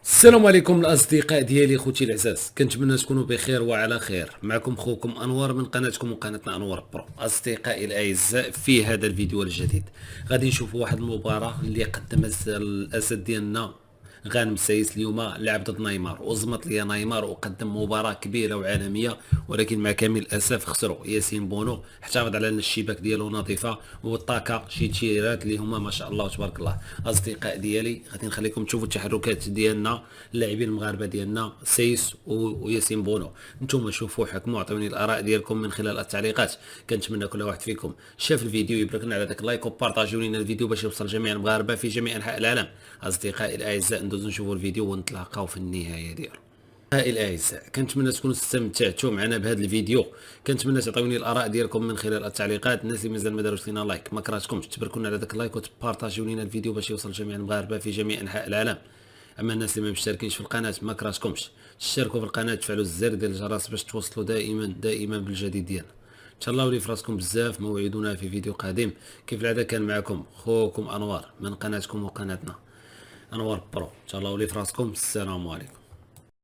السلام عليكم الاصدقاء ديالي خوتي العزاز، كنتمنى تكونوا بخير وعلى خير. معكم خوكم انوار من قناتكم وقناتنا انوار برو. اصدقائي الاعزاء، في هذا الفيديو الجديد غادي نشوفوا واحد المباراه اللي قدمت الاسد ديالنا غانم سايس اليوم لعب ضد نيمار، وزمط ليا نيمار وقدم مباراه كبيره وعالميه، ولكن مع كامل الاسف خسروا. ياسين بونو احتفظ على ان الشباك ديالو نظيفه وطاكا شي تيرات اللي هما ما شاء الله تبارك الله. اصدقاء ديالي غادي نخليكم تشوفوا التحركات ديالنا اللاعبين المغاربه ديالنا سايس وياسين بونو. نتوما شوفوا حكموا، عطوني الاراء ديالكم من خلال التعليقات. كنتمنى كل واحد فيكم شاف الفيديو يبارك لنا على داك اللايك وبارطاجيو لنا الفيديو باش يوصل جميع المغاربه في جميع انحاء العالم. اصدقائي الاعزاء ندوزو نشوفوا الفيديو ونتلاقاو في النهايه ديالو. اصدقائي الاعزاء، كنتمنى تكونوا استمتعتوا معنا بهذا الفيديو. كنتمنى تعطيوني الاراء ديالكم من خلال التعليقات. الناس اللي مازال ما داروش لينا لايك ما كرهتكمش تباركوا لنا على داك اللايك وتبارطاجيو لنا الفيديو باش يوصل جميع المغاربه في جميع انحاء العالم. اما الناس اللي ما مشتركينش في القناه ما كرهتكمش تشتركوا في القناه، تفعلوا الزر ديال الجرس باش توصلوا دائما بالجديد ديالنا. تهلاو لي فراسكم بزاف، موعدنا في فيديو قادم. كيف العاده كان معكم خوكم انوار من قناتكم وقناتنا انوار برو. تهلاو لي فراسكم، السلام عليكم.